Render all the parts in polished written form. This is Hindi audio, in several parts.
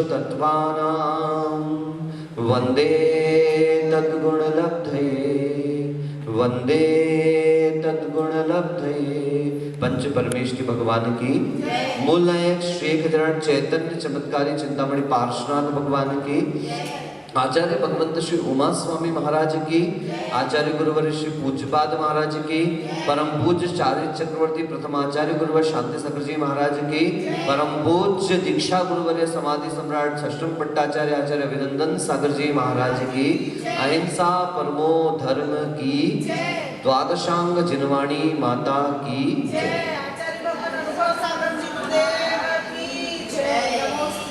विश्वतत्त्वानां वन्दे तद्गुणलब्धये वन्दे तद्गुणलब्धये। पंच परमेष्टि भगवान की, मूल नायक श्री एक चैतन्य चमत्कारी चिंतामणि पार्श्वनाथ भगवान की, आचार्य भगवंत श्री उमा स्वामी महाराज की, आचार्य गुरुवर श्री पूज्यपाद महाराज की, परम पूज्य चार्य चक्रवर्ती प्रथम आचार्य गुरुवर शांति सागर जी महाराज की, परम पूज्य दीक्षा गुरुवर समाधि सम्राट षष्ठम पट्टाचार्य आचार्य अभिनंदन सागर जी महाराज की, अहिंसा परमो धर्म की, द्वादशांग जिनवाणी माता की।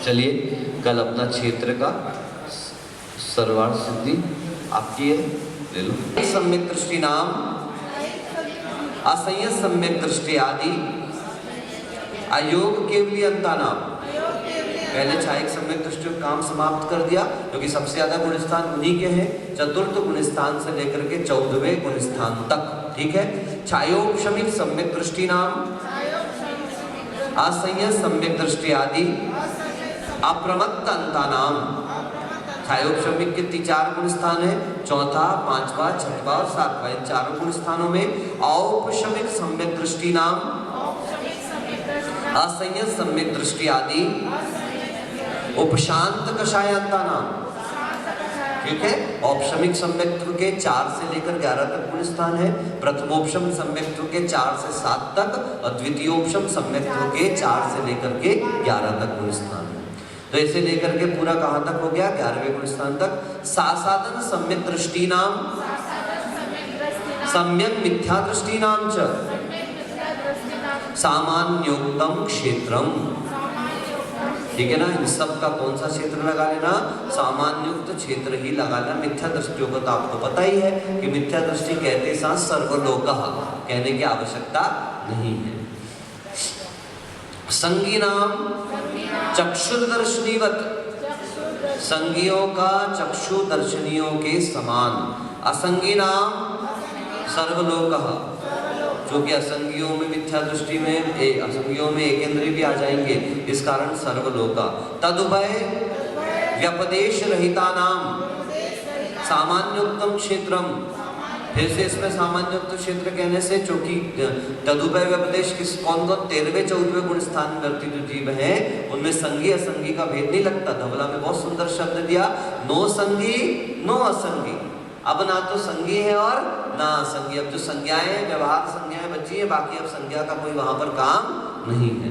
चलिए कल अपना क्षेत्र का सर्वार्थ सिद्धि आपकी है, ले लो। सम्यक दृष्टि नाम असंयत सम्यक दृष्टि आदि अयोग केवली अंता नाम। पहले छायक सम्यक दृष्टि काम समाप्त कर दिया, क्योंकि सबसे ज्यादा गुण स्थान उन्हीं के हैं, चतुर्थ गुण स्थान से लेकर के 14वें गुण स्थान तक। ठीक है, छायोक्षमिक सम्यक दृष्टि नाम असंयत सम्यक दृष्टि आदि अप्रमत्त अंता नाम। छायोक्षमिक के 4 गुण स्थान है, चौथा, पांचवा, छठवा और सातवां। इन चारों गुण स्थानों में औपशमिक सम्यक दृष्टि नाम असंयत सम्यक दृष्टि आदि उपशांत कषायांता नाम। ठीक है, औपशमिक सम्यक्त्व के 4 से लेकर 11 तक गुण स्थान है, प्रथमोपशम सम्यक्त्व के 4 से 7 तक और द्वितीयोपशम सम्यक्त्व के 4 से लेकर के 11 तक गुण स्थान है। तो इसे लेकर के पूरा कहां तक हो गया? 11वें गुण स्थान तक। सासाधन सम्यक दृष्टि नाम सम्यक मिथ्या दृष्टि नाम च सामान्योक्तम क्षेत्रम। ठीक है ना, इन सब का कौन सा क्षेत्र लगा लेना? सामान्योक्त क्षेत्र ही लगा लेना। मिथ्या दृष्टियों का तो आपको पता ही है कि मिथ्या दृष्टि कहते साथ सर्वलोकः, कहने की आवश्यकता नहीं है। संगी नाम चक्षुर्दर्शनीवत, संगियों का चक्षु दर्शनियों के समान। असंगी नाम सर्वलोकः, जो कि असंगियों में मिथ्या दृष्टि में असंगियों में एकेंद्रीय भी आ जाएंगे, इस कारण सर्वलोका। तदुभय व्यपदेश रहिता नाम सामान्योक्तम क्षेत्रम। फिर से इसमें सामान्योक्त क्षेत्र कहने से, चूंकि तदुभय व्यपदेश किस कौन कौन 13वें 14वें गुण स्थान में वर्ती जो जीव है उनमें संगी असंगी का भेद नहीं लगता। धवला में बहुत सुंदर शब्द दिया, नो संगी नो असंगी। अब ना तो संगी है और ना असंगी। अब जो संज्ञाएं व्यवहार संज्ञाएं बची है, बाकी अब संज्ञा का कोई वहां पर काम नहीं है।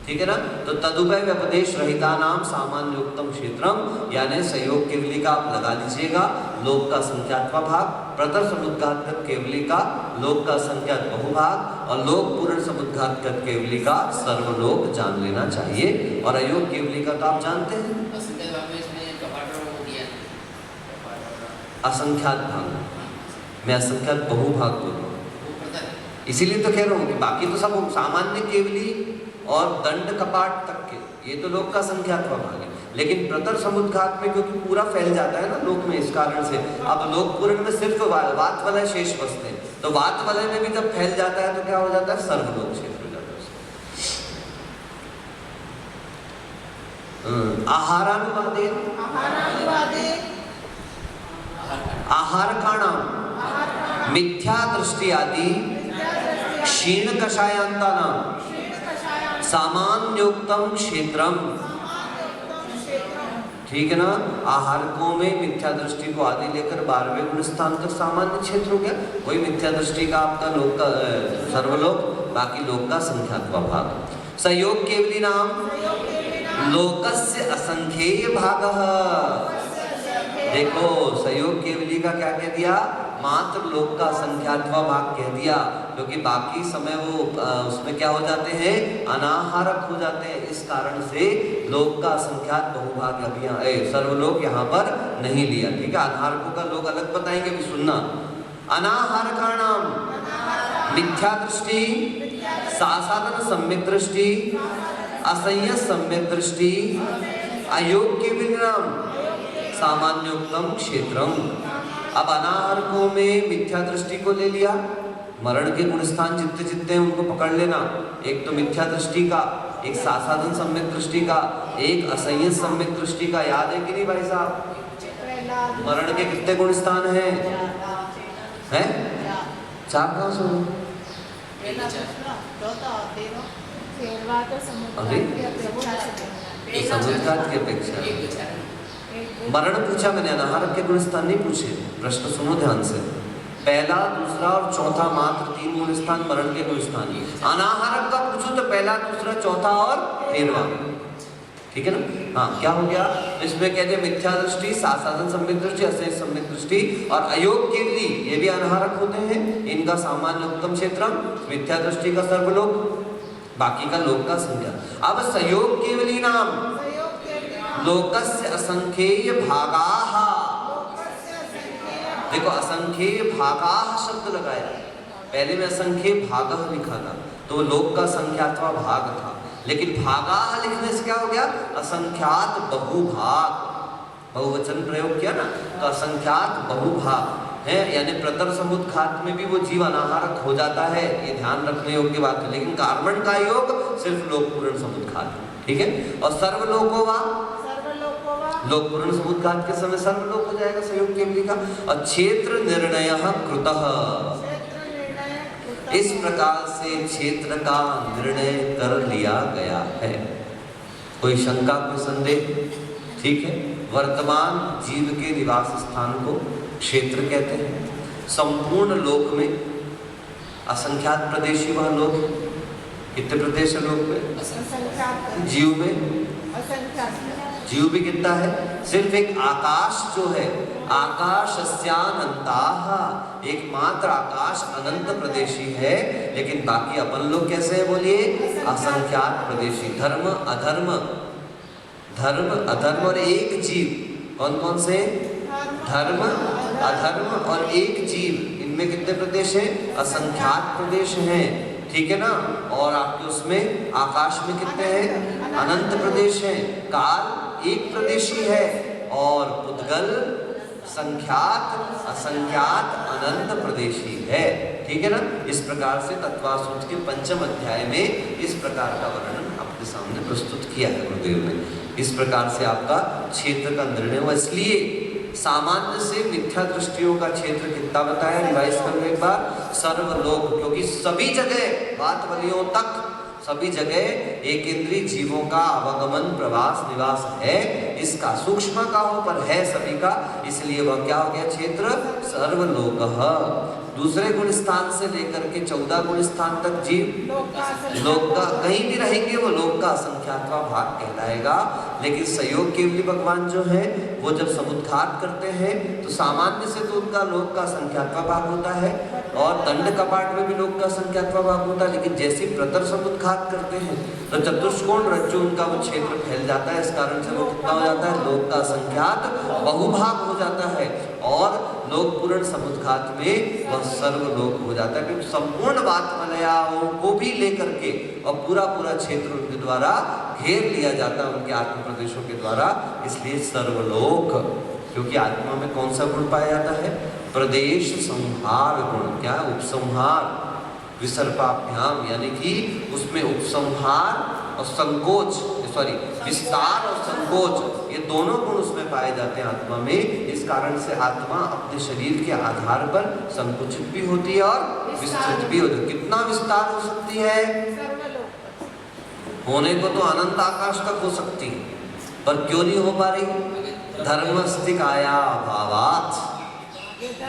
ठीक है ना, तो तदुभय व्यपदेश रहिता नाम सामान्योक्तम क्षेत्रम, यानी सहयोग केवली का आप लगा लीजिएगा, लोक का संख्यात्वा भाग, प्रतर समुद्घातक केवली का लोक का संख्यात बहुभाग और लोक पूर्ण समुद्घातक केवली का सर्वलोक जान लेना चाहिए। और अयोग केवली का तो आप जानते हैं, असंख्यात भाग, मैं असंख्यात बहुभाग बोल रहा हूँ, इसीलिए तो कह रहा हूँ कि बाकी तो सब सामान्य केवली और दंड कपाट तक के, ये तो लोक का संख्यात्वा भाग है। लेकिन प्रतर समुद्घात में क्योंकि पूरा फैल जाता है ना लोक में, इस कारण से अब लोक पूर्ण में सिर्फ वात वलय शेष बसते हैं, तो वात वलय में भी जब फैल जाता है तो क्या हो जाता है? सर्वलोक क्षेत्र हो जाता है। आहारानुवादे आहार का नाम मिथ्या दृष्टि आदि क्षीण कषायांता नाम सामान्योक्तम क्षेत्रम। ठीक है ना, आहारकों में मिथ्या दृष्टि को आदि लेकर 12वें गुण स्थान तक सामान्य क्षेत्र हो गया। वही मिथ्या दृष्टि का आपका लोक का सर्वलोक, बाकी लोक का संख्यात्वा भाग। सहयोग केवली नाम लोकस्य असंख्येय भागः। देखो सहयोग केवली का क्या कह दिया? मात्र लोक का संख्यात्वा भाग कह दिया, क्योंकि बाकी समय वो उसमें क्या हो जाते हैं? अनाहारक हो जाते हैं। इस कारण से लोक का संख्यात बहुभाग अभी सर्वलोक यहाँ पर नहीं लिया। ठीक है, अनाहारकों का लोग अलग बताएंगे, भी सुनना। अनाहारकाणाम मिथ्या दृष्टि, सासाधन सम्यक दृष्टि, असंयत सम्यक दृष्टि, अयोग केवली नाम सामान्योक्तम क्षेत्रम। अब अनाहारकों में मिथ्या दृष्टि को ले लिया, मरण के गुण स्थान जितने जितने हैं उनको पकड़ लेना। एक तो मिथ्या दृष्टि का एक सासाधन सम्यक दृष्टि का, एक असंयत सम्यक दृष्टि का। याद है कि नहीं भाई साहब? मरण के कितने गुण स्थान हैं? हैं? 4 कहाँ से हुए? अरे समुद्घात की अपेक्षा मरण पूछा मैंने, अनाहरक के गुण स्थान नहीं पूछे। प्रश्न सुनो ध्यान से। पहला, दूसरा और चौथा मात्र 3 गुण स्थान मरण के गुण स्थान। अनाहरक का पूछो तो पहला, दूसरा, चौथा और 13वां। ठीक है ना? हाँ, क्या हो गया इसमें? कहते हैं मिथ्या दृष्टि, सासाधन सम्यक दृष्टि, असंयत सम्यक दृष्टि और अयोग केवली, ये भी अनाहरक होते हैं। इनका सामान्य उत्तम क्षेत्रम, मिथ्या दृष्टि का सर्वलोक, बाकी का लोक का संज्ञा। अब संयोग केवली नाम लोकस्य असंख्येय भागाः। देखो असंख्येय भागाः शब्द लगाया, पहले में असंख्येय भागः लिखा था तो वो लोक का संख्यात्वा भाग था, लेकिन भागाः लिखने से क्या हो गया? असंख्यात बहुभाग, बहुवचन प्रयोग किया ना, तो असंख्यात बहुभाग है। यानी प्रतर समुद्घात में भी वो जीव अनाहारक हो जाता है, ये ध्यान रखने योग्य बात है। लेकिन कार्बन का योग सिर्फ लोक पूर्ण समुद्घात, ठीक है। और सर्वलोकोवा, लोक पूर्ण समुद्घात के समय सर्वलोक हो जाएगा संयोग केवली का। और क्षेत्र निर्णयः कृतः, इस प्रकार से क्षेत्र का निर्णय कर लिया गया है। कोई शंका, कोई संदेह? ठीक है। वर्तमान जीव के निवास स्थान को क्षेत्र कहते हैं। संपूर्ण लोक में असंख्यात प्रदेशी वह लोक, कितने प्रदेश है लोक में? जीव में जीव भी कितना है? सिर्फ एक आकाश जो है, आकाशस्यानंताः, एकमात्र आकाश अनंत प्रदेशी है। लेकिन बाकी अपन लोग कैसे है बोलिए? असंख्यात प्रदेशी। धर्म अधर्म, धर्म अधर्म और एक जीव, कौन कौन से? धर्म अधर्म और एक जीव, इनमें कितने प्रदेश है? असंख्यात प्रदेश हैं, ठीक है ना। और आपके उसमें आकाश में कितने हैं? अनंत प्रदेश हैं। काल एक प्रदेशी है और पुद्गल संख्यात असंख्यात अनंत प्रदेशी है, ठीक है ना। इस प्रकार से तत्वासूत्र के 5वें अध्याय में इस प्रकार का वर्णन आपके सामने प्रस्तुत किया है गुरुदेव ने। इस प्रकार से आपका क्षेत्र का निर्णय हुआ। इसलिए सामान्य से मिथ्या दृष्टियों का क्षेत्र कितना बताया, रिवाइज करो एक बार? सर्वलोक, क्योंकि सभी जगह बात बलियों तक सभी जगह एक इंद्रिय जीवों का आवागमन प्रवास निवास है। इसका सूक्ष्म का हो पर है सभी का, इसलिए वह क्या हो गया? क्षेत्र सर्वलोकः। दूसरे गुण स्थान से लेकर के 14 गुण स्थान तक जीव लोक का, कहीं भी रहेंगे वो लोक का असंख्यात्वा भाग कहलाएगा। लेकिन संयोग केवली भगवान जो है वो जब समुद्घात करते हैं तो सामान्य से तो उनका लोक का संख्यात्वा भाग होता है और दंड कपाट में भी लोक का संख्यात्वा भाग होता है। लेकिन जैसे प्रतर समुद्घात करते हैं तो चतुष्कोण रज्जु उनका वो क्षेत्र फैल जाता है। इस कारण से वो कितना हो जाता है? लोक का संख्यात बहुभाग हो जाता है। और लोक पूर्ण समुद्घात में वह सर्वलोक हो जाता है, क्योंकि संपूर्ण बात मलयाओं को भी लेकर के और पूरा पूरा क्षेत्र उनके द्वारा घेर लिया जाता है, उनके आत्म प्रदेशों के द्वारा। इसलिए सर्वलोक, क्योंकि आत्मा में कौन सा गुण पाया जाता है? प्रदेश संहार गुण। क्या? उपसंहार, विसर्पाभ्याम, यानी कि उसमें उपसंहार और संकोच, सॉरी विस्तार और संकोच, ये दोनों गुण उसमें पाए जाते हैं आत्मा में। इस कारण से आत्मा अपने शरीर के आधार पर संकुचित भी होती है और विस्तृत भी होती है। कितना विस्तार हो सकती है? होने को तो अनंत आकाश तक हो सकती है, पर क्यों नहीं हो पा रही? धर्मस्थि काया अभावात्,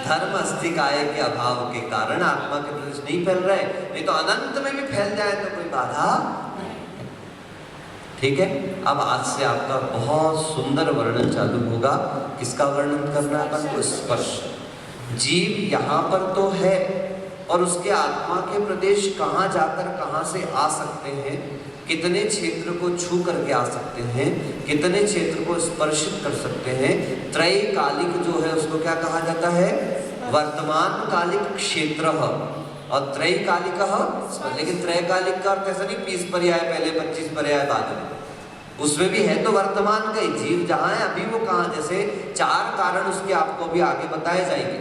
धर्म अस्थि काय के अभाव के कारण आत्मा के प्रदेश नहीं फैल रहे। नहीं तो अनंत में भी फैल जाए तो कोई बाधा, ठीक है। अब आज से आपका बहुत सुंदर वर्णन चालू होगा। किसका वर्णन करना है अपन को? स्पर्श। जीव यहाँ पर तो है और उसके आत्मा के प्रदेश कहाँ जाकर कहाँ से आ सकते हैं, कितने क्षेत्र को छू करके आ सकते हैं, कितने क्षेत्र को स्पर्शित कर सकते हैं। त्रैकालिक जो है उसको क्या कहा जाता है? वर्तमान कालिक क्षेत्र। और त्रैकालिक, लेकिन त्रैकालिक का अर्थ ऐसा नहीं 20 पर्याय पहले 25 पर्याय बाद में, उसमें भी है तो वर्तमान का ही। जीव जहाँ है अभी वो कहाँ, जैसे 4 कारण उसके आपको भी आगे बताए जाएंगे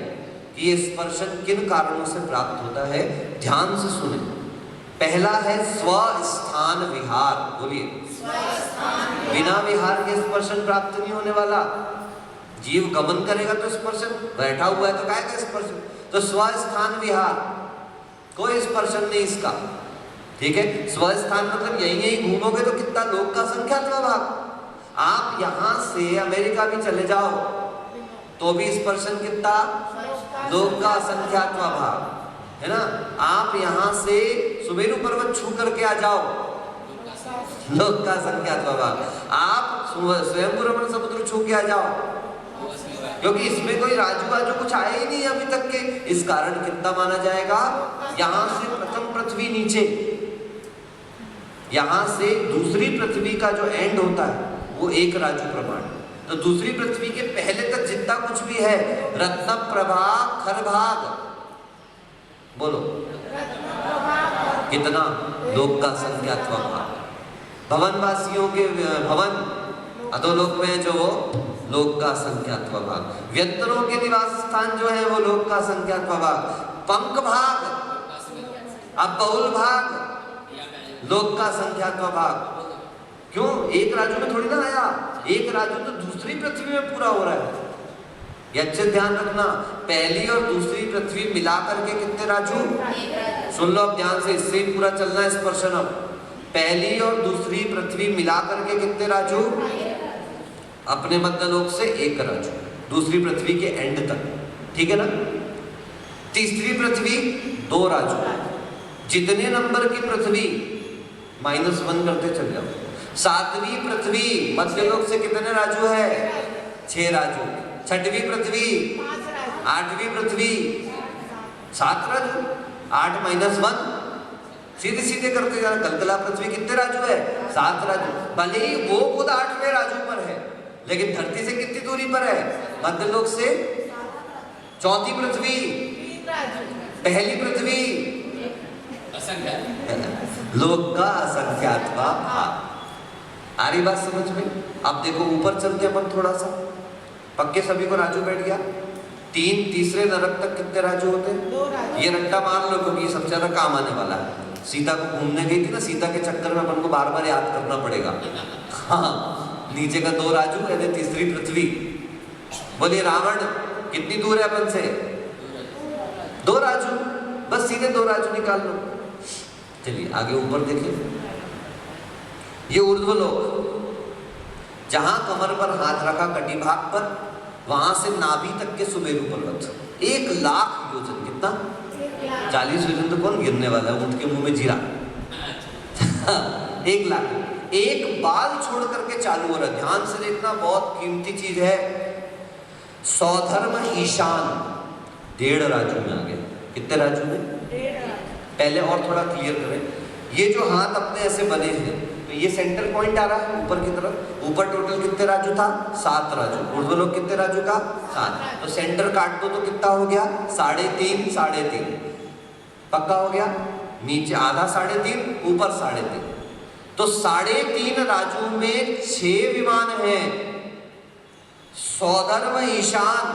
कि ये स्पर्शन किन कारणों से प्राप्त होता है। ध्यान से सुने, पहला है स्वस्थान विहार। बोलिए, बिना विहार के स्पर्शन प्राप्त नहीं होने वाला। जीव गमन करेगा तो स्पर्शन, बैठा हुआ है तो काय का स्पर्शन। तो स्वस्थान विहार, कोई स्पर्शन नहीं इसका। ठीक है, स्वस्थान मतलब यही यही घूमोगे तो कितना लोक का संख्यात्व भाग। आप यहां से अमेरिका भी चले जाओ तो भी स्पर्शन कितना, लोक का संख्यात्व भाग, है ना। आप यहां से सुमेरु पर्वत छू करके आ जाओ, लोक का संख्यात्व भाग। आप स्वयंभू रमण समुद्र छू के आ जाओ, क्योंकि इसमें कोई राजू वाजू कुछ आए ही नहीं अभी तक के। इस कारण कितना माना जाएगा, यहां से प्रथम पृथ्वी नीचे, यहां से दूसरी पृथ्वी का जो एंड होता है वो एक राजू प्रमाण। तो दूसरी पृथ्वी के पहले तक जितना कुछ भी है, रत्न प्रभा खरभाग, बोलो कितना, लोक का संख्यात्व भाग। भवनवासियों के भवन अधोलोक में जो लोक का संख्यात्व भाग, व्यंतरों के निवास स्थान जो है वो लोक का संख्यात्व भाग। पंख भाग, अब बहुल भाग, लोक का संख्यात्व भाग। क्यों, एक राजू में थोड़ी ना आया, एक राजू तो दूसरी पृथ्वी में पूरा हो रहा है। ये अच्छे ध्यान रखना, पहली और दूसरी पृथ्वी मिला करके कितने राजू, सुन लो अब ध्यान से, इससे ही पूरा चलना है स्पर्शन। अब पहली और दूसरी पृथ्वी मिला करके कितने राजू, अपने मध्यलोक से एक राजू, दूसरी पृथ्वी के एंड तक, ठीक है ना। तीसरी पृथ्वी दो राजू, जितने नंबर की पृथ्वी -1 करते चले जाओ। सातवीं पृथ्वी मध्यलोक से कितने राजू है, 6 राजू। छठवीं पृथ्वी, 8वीं पृथ्वी 7 राजू, 8 - 1, सीधे सीधे करते जाना। कलकला पृथ्वी कितने राजू है, 7 राजू। भले ही वो खुद 8वें राजू पर है, लेकिन धरती से कितनी दूरी पर है, मध्यलोक से। चौथी पृथ्वी, पहली पृथ्वी, लोक का असंख्यात्व भाग। आ रही बात समझ में। अब देखो ऊपर चलते अपन थोड़ा सा, पक्के सभी को राजू बैठ गया। 3 तीसरे नरक तक कितने राजू होते हैं, ये रट्टा मान लो, क्योंकि सबसे ज्यादा काम आने वाला है। सीता को घूमने गई थी ना, सीता के चक्कर में अपन को बार बार याद करना पड़ेगा। हाँ, नीचे का 2 राजू, कहते तीसरी पृथ्वी। बोलिए रावण कितनी दूर है अपन से, 2 राजू, बस सीधे 2 राजू निकाल लो। चलिए आगे ऊपर देखिए, ये ऊर्ध्वलोक, जहां कमर पर हाथ रखा कटी भाग पर, वहां से नाभि तक के सुमेरु पर्वत 1,00,000 योजन। कितना, 40 योजन तो कौन गिरने वाला है, ऊंट के मुंह में जीरा। 1,00,000, एक बाल छोड़ करके चालू हो रहा है। ध्यान से देखना, बहुत कीमती चीज है। सौधर्म ईशान 1.5 राजू में आ गए। कितने राजू में, पहले और थोड़ा क्लियर करें। ये जो हाथ अपने ऐसे बने हैं, तो ये सेंटर पॉइंट आ रहा है ऊपर की तरफ। ऊपर टोटल कितने राजू था, 7 राजू। ऊर्ध्वलोक कितने राजू का, 7। तो सेंटर काट दो तो कितना हो गया, 3.5 3.5, पक्का हो गया। नीचे आधा 3.5, ऊपर 3.5, तो 3.5 राजू में 6 विमान हैं। सौधर्म ईशान,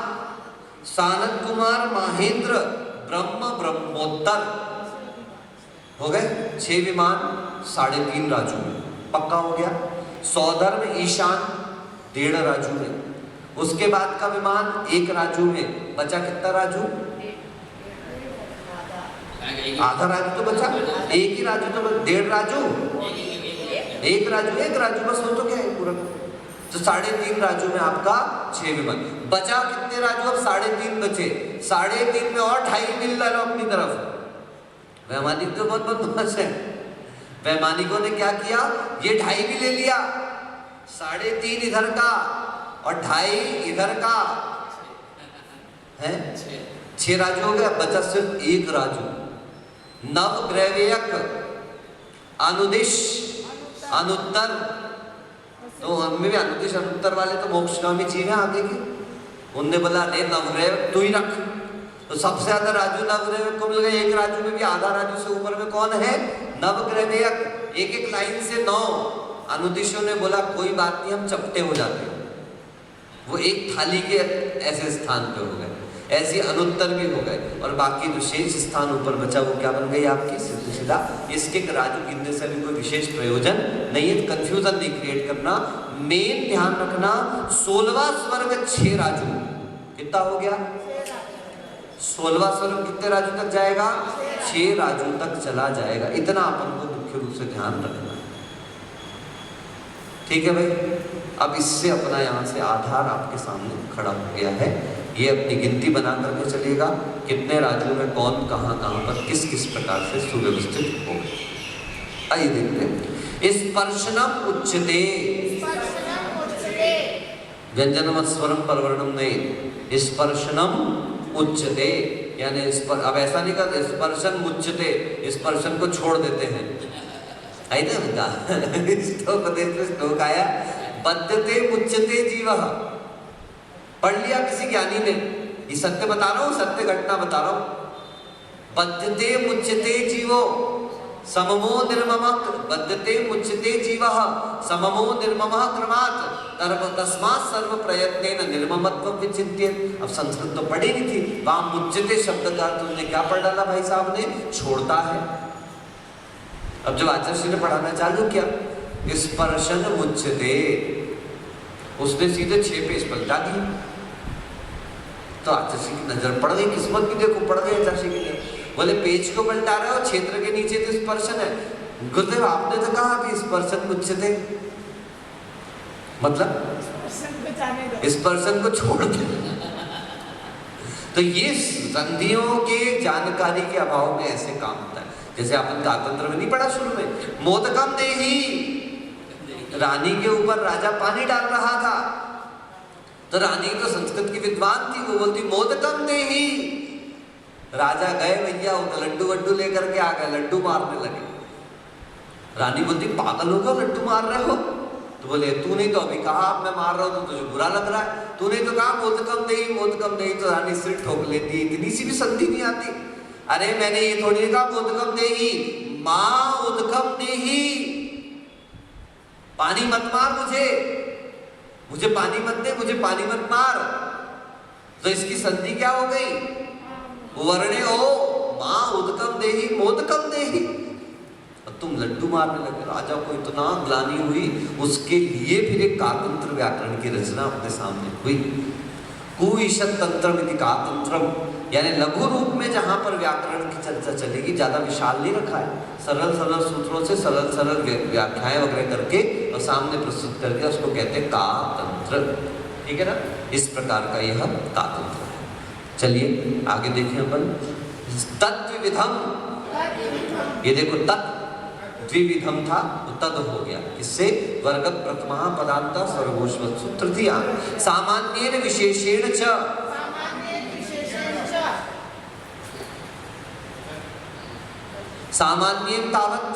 सानंद कुमार, महेंद्र, ब्रह्मोत्तर, हो गए 6 विमान 3.5 राजू में, पक्का हो गया। सौधर्म ईशान 1.5 राजू में। उसके बाद का विमान 1 राजू में, बचा कितना राजू, आधा राजू तो बचा, एक ही राजू तो 1.5 राजू, 1 राजू, 1 राजू बस, हो तो क्या है पूरा। तो 3.5 राजू में आपका 6 विमान। बचा कितने राजू, अब 3.5 बचे। 3.5 में और 2.5 मिल लो अपनी तरफ। वैमानिक तो बहुत बदमाश है। वैमानिकों ने क्या किया, ये 2.5 भी ले लिया, 3.5 इधर का और 2.5 इधर का है, 6 राजू हो गया। बचा सिर्फ 1 राजू। नवग्रैवेयक, अनुदिश, अनुत्तर, तो हमें भी अनुदिश अनुत्तर वाले तो मोक्षगामी जीव है आगे के। उनने बोला रे नवग्रैवेयक तू ही रख, तो सबसे ज्यादा राजू नवग्रैवेयक को मिल गए। 1 राजू में भी आधा राजू से ऊपर में कौन है, नवग्रैवेयक। एक लाइन से 9। अनुदिशों ने बोला कोई बात नहीं, हम चपटे हो जाते हैं। वो एक थाली के ऐसे स्थान पे हो गए। ऐसी अनुत्तर भी हो गए, और बाकी जो शेष स्थान ऊपर बचा वो क्या बन गई आपकी सीधा। इसके राजू गिनने से भी कोई विशेष प्रयोजन नहीं है, कंफ्यूजन नहीं क्रिएट करना। मेन ध्यान रखना 16वां स्वर्ग 6 राजू, कितना हो गया 16वां स्वर्ग कितने राजू तक जाएगा, 6 राजू तक चला जाएगा। इतना अपन को मुख्य रूप से ध्यान रखना, ठीक है भाई। अब इससे अपना यहाँ से आधार आपके सामने खड़ा हो गया है, ये अपनी गिनती बना करके चलिएगा कितने राज्यों में कौन कहाँ कहाँ पर किस किस प्रकार से सुव्यवस्थित हो गए। आइए देखते हैं। स्पर्शनम उच्यते, व्यंजनम स्वरम परवर्णम नहीं, स्पर्शनम उच्यते यानी अब ऐसा नहीं कहते स्पर्शन मुच्यते, स्पर्शन को छोड़ देते हैं, है ना उनका श्लोक श्लोक आया बद्धते मुच्यते जीवः, पढ़ लिया किसी ज्ञानी ने, ये सत्य बता रहा हूँ, सत्य घटना बता रहा हूँ। बद्धते मुच्यते जीवो सममो निर्ममः, बद्धते मुच्यते जीवः सममो निर्ममः क्रमात् तस्मात् सर्व प्रयत्नेन निर्ममत्वं विचिन्त्येत्। अब संस्कृत तो पढ़ी नहीं थी, वहां मुच्यते शब्द का तुमने क्या पढ़ डाला भाई साहब ने, छोड़ता है। अब जब आचार्य ने पढ़ाना चालू किया स्पर्शन मुच्यते, उसने सीधे 6 पेज पलटा दिए, तो आचार्य की नजर पड़ गई, किस्मत भी देखो पड़ गई आचार्य की नजर। बोले पेज को पलटा रहे हो, क्षेत्र के नीचे तो स्पर्शन है। गुरुदेव आपने तो कहा कि स्पर्शन मुच्यते, मतलब स्पर्शन को छोड़ दे। तो ये संधियों के जानकारी के अभाव में ऐसे काम होता है। जैसे अपन कातंत्र में नहीं पढ़ा शुरू में, मोदकम देही, रानी के ऊपर राजा पानी डाल रहा था, तो रानी तो संस्कृत की विद्वान थी, वो बोलती मोदकम देही। राजा गए भैया, वो लड्डू वड्डू लेकर के आ गए, लड्डू मारने लगे। रानी बोलती पागल हो गए, लड्डू मार रहे हो? तो बोले तूने तो अभी कहा मैं मार रहा हूँ, तो तुझे बुरा लग रहा है, तूने तो कहा मोदकम देही मोदकम देही। तो रानी सिर ठोक लेती, इतनी सी भी संधि नहीं आती। अरे मैंने ये थोड़ी कहा मोदकम देही, माँ उदकम देही, पानी मत मार मुझे पानी मत दे, मुझे पानी मत मार। तो इसकी संधि क्या हो गई, वर्णे हो माँ उदकम देही मोदकम देही। तुम लड्डू मारने लगे। राजा को इतना ग्लानि हुई, उसके लिए फिर एक कातंत्र व्याकरण की रचना अपने सामने हुई। कुईशत तंत्रम कातंत्रम, यानी लघु रूप में जहां पर व्याकरण की चर्चा चलेगी, ज्यादा विशाल नहीं रखा है, सरल सरल सूत्रों से सरल सरल व्याख्याएं वगैरह करके और सामने प्रस्तुत करके उसको कहते हैं कातंत्र। ठीक है ना, इस प्रकार का यह कातंत्र है। चलिए आगे देखें अपन। तद्विधम, ये देखो तत् द्विविधम था, तो तद हो गया, इससे वर्ग प्रथमा पदांत सर्वोष्वत्सु तृतीया सामान्येन विशेषेण च, सामान्य तावत,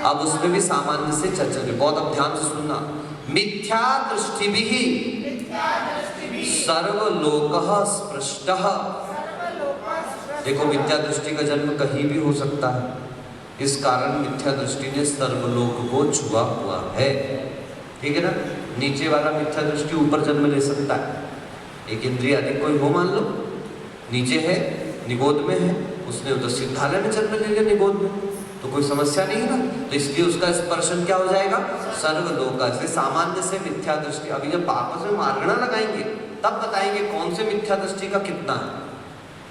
अब उसमें भी सामान्य से चर्चा की, बहुत अब ध्यान से सुनना। मिथ्या दृष्टिभिः सर्वलोकः स्पृष्टः, देखो मिथ्या दृष्टि का जन्म कहीं भी हो सकता है, इस कारण मिथ्या दृष्टि ने सर्वलोक को छुआ हुआ है। ठीक है ना, नीचे वाला मिथ्या दृष्टि ऊपर जन्म ले सकता है। एक इंद्रिय अधिक कोई हो, मान लो नीचे है, निगोद में है, उसने उधर सिद्धालय में जन्म ले लिया निगोद में, तो कोई समस्या नहीं है ना, तो इसलिए उसका स्पर्शन क्या हो जाएगा, सर्वलोक। से सामान्य से मिथ्या दृष्टि, अभी जब आपस में मार्गणा लगाएंगे तब बताएंगे कौन से मिथ्या दृष्टि का कितना है,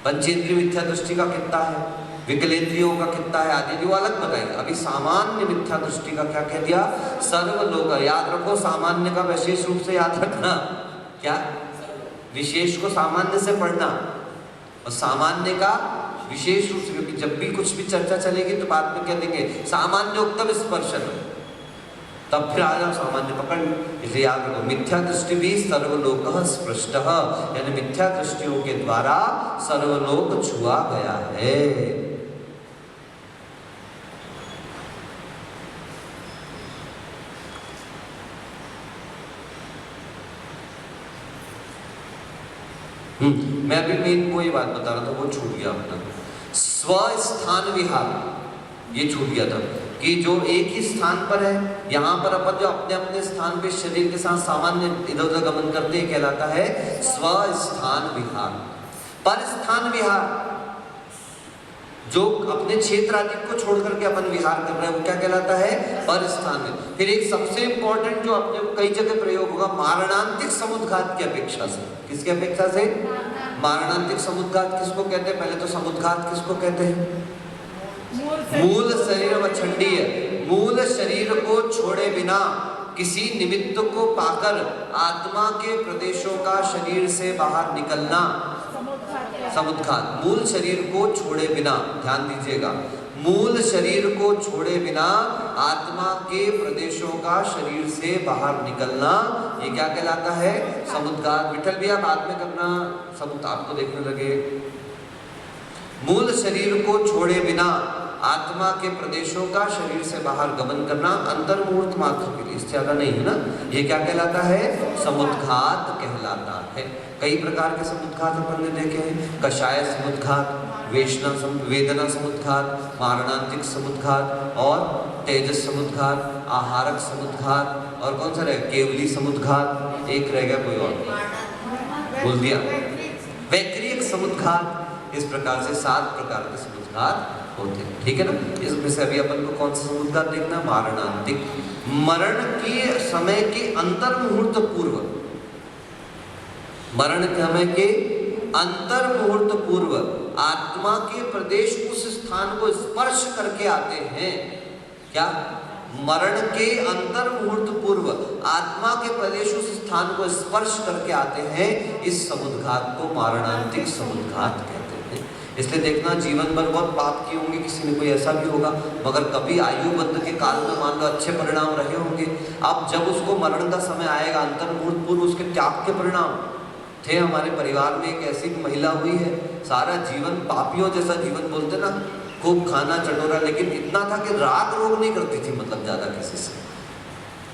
पंचेंद्रिय मिथ्या दृष्टि का कितना है, विकलेंद्रियों का कितना है आदि, वो अलग बताएंगे। अभी सामान्य मिथ्या दृष्टि का क्या कह दिया, सर्वलोक। याद रखो, सामान्य का विशेष रूप से याद रखना, क्या विशेष को सामान्य से पढ़ना और सामान्य का विशेष रूप से, क्योंकि जब भी कुछ भी चर्चा चलेगी तो बाद में क्या देंगे, सामान्य उत्तम स्पर्शन, तब फिर आ जाओ सामान्य पकड़। इसलिए याद रखो, मिथ्या दृष्टि भी सर्वलोक स्पृष्ट, यानी मिथ्या दृष्टियों के द्वारा सर्वलोक छुआ गया है। मैं अभी मेन वही बात बता रहा था, वो छूट गया अपना स्वस्थान विहार, ये छूट गया था। कि जो एक ही स्थान पर है, यहाँ पर अपन जो अपने अपने स्थान पे शरीर के साथ सामान्य इधर उधर गमन करते हैं, कहलाता है स्वस्थान विहार। पर स्थान विहार, जो अपने क्षेत्र आदि को छोड़ करके अपन विहार कर रहे हैं, वो क्या कहलाता है? पर स्थान में। फिर एक सबसे इंपॉर्टेंट जो अपने कई जगह प्रयोग होगा, मारणांतिक समुद्घात की अपेक्षा से। किसकी अपेक्षा से? मारणांतिक समुद्घात किसको कहते हैं? पहले तो समुद्घात किसको कहते हैं? मूल शरीर वक्षंडीय, मूल शरीर को छोड़े बिना किसी निमित्त को पाकर आत्मा के प्रदेशों का शरीर से बाहर निकलना समुद्घात। मूल शरीर को छोड़े बिना, ध्यान दीजिएगा, मूल शरीर को छोड़े बिना आत्मा के प्रदेशों का शरीर से बाहर निकलना, ये क्या कहलाता है? समुद्घात। विठल भैया बाद में करना, सब आपको देखने लगे। मूल शरीर को छोड़े बिना आत्मा के प्रदेशों का शरीर से बाहर गमन करना अंतर मुहूर्त मात्र के लिए, इससे ज्यादा नहीं है ना। ये क्या कहलाता है? समुद्घात कहलाता है। कई प्रकार के समुद्घात अपन ने देखे हैं, कषाय समुद्घात, वेदना समुद्घात, मारणांतिक समुद्घात और तेजस समुद्घात, आहारक समुद्घात, और कौन सा रहे? केवली समुद्घात, एक रह गया कोई और बोल दिया, वैक्रियक समुद्घात। इस प्रकार से 7 प्रकार के समुद्घात होते हैं, ठीक है ना। इसमें से अभी अपन को कौन सा समुद्घात देखना? मारणांतिक। मरण के समय के अंतर मुहूर्त पूर्व, मरण के समय के अंतर मुहूर्त पूर्व आत्मा के प्रदेश उस स्थान को स्पर्श करके आते हैं। क्या? मरण के अंतर मुहूर्त पूर्व आत्मा के प्रदेश उस स्थान को स्पर्श करके आते हैं, इस समुद्घात को मारणांतिक समुद्घात कहते हैं। इसलिए देखना, जीवन भर बहुत पाप किए होंगे, किसी ने कोई ऐसा भी होगा, मगर कभी आयु बंध के काल में मान लो अच्छे परिणाम रहे होंगे। अब जब उसको मरण का समय आएगा, अंतर मुहूर्त पूर्व उसके त्याग के परिणाम थे। हमारे परिवार में एक ऐसी महिला हुई है, सारा जीवन पापियों जैसा जीवन, बोलते ना, खूब खाना चटोरा, लेकिन इतना था कि राग रोग नहीं करती थी, मतलब ज्यादा किसी से।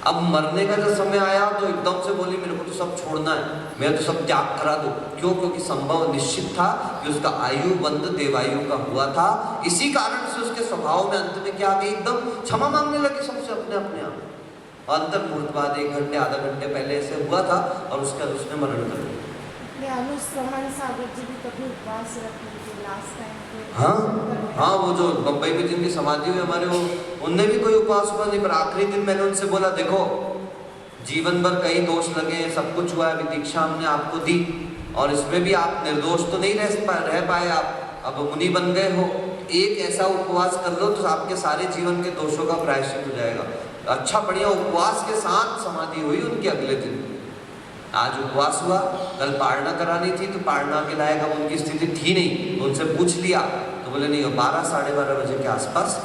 अब मरने का जब समय आया तो एकदम से बोली, मेरे को तो सब छोड़ना है, मैं तो सब त्याग करा दूं। क्यों? क्योंकि संभव निश्चित था कि उसका आयु बंध देवायु का हुआ था। इसी कारण से उसके स्वभाव में अंत में क्या आ गई, एकदम क्षमा मांगने लगी सबसे अपने अपने आप। अंतर मुहूर्त बाद 1 घंटे आधा घंटे पहले ऐसे हुआ था, और उसके बाद उसने मरण कर लिया। हाँ, वो जो बम्बई में जिनकी समाधि हुई हमारे, वो उनने भी कोई उपवास हुआ नहीं, पर आखिरी दिन मैंने उनसे बोला, देखो जीवन भर कई दोष लगे, सब कुछ हुआ, अभी दीक्षा हमने आपको दी, और इसमें भी आप निर्दोष तो नहीं रह पाए, आप अब मुनि बन गए हो। एक ऐसा उपवास कर लो तो आपके सारे जीवन के दोषों का प्रायश्चित हो जाएगा। अच्छा बढ़िया उपवास के साथ समाधि हुई उनके अगले दिन। आज उपवास हुआ, कल पारणा करानी थी, तो पारणा के लायक अब उनकी स्थिति थी नहीं, तो उनसे पूछ लिया तो बोले नहीं, 12 साढ़े 12 बजे के आसपास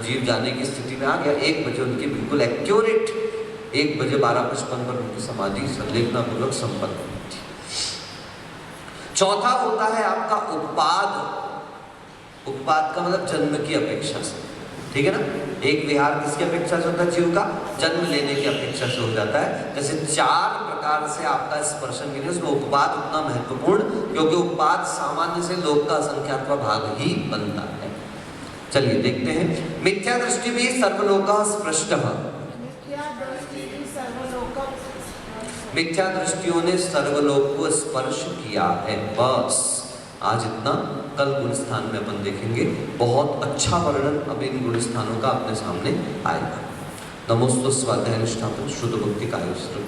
जीव जाने की स्थिति में आ गया। 1 बजे उनकी बिल्कुल एक्यूरेट 1 बजे 12:55 पर उनकी समाधि संलेखनापूर्वक संपन्न हुई थी। चौथा होता है आपका उपपाद। उपपाद का मतलब जन्म की अपेक्षा से, ठीक है ना। एक विहार किसकी अपेक्षा से होता है? जीव का जन्म लेने की अपेक्षा से हो जाता है। जैसे 4 प्रकार से आपका स्पर्शन गिरे, उसमें उपपाद उतना महत्वपूर्ण, क्योंकि उपपाद सामान्य से लोक का असंख्यात्मक भाग ही बनता है। चलिए देखते हैं। मिथ्या दृष्टि भी सर्वलोका स्पृष्टः। मिथ्या दृष्टियों ने सर्वलोक को स्पर्श किया है। बस आज इतना, कल गुण स्थान में अपन देखेंगे। बहुत अच्छा वर्णन अब इन गुण स्थानों का अपने सामने आएगा। नमोस्तु स्वाध्याय निष्ठापन शुद्ध भक्ति कायोस्त्र।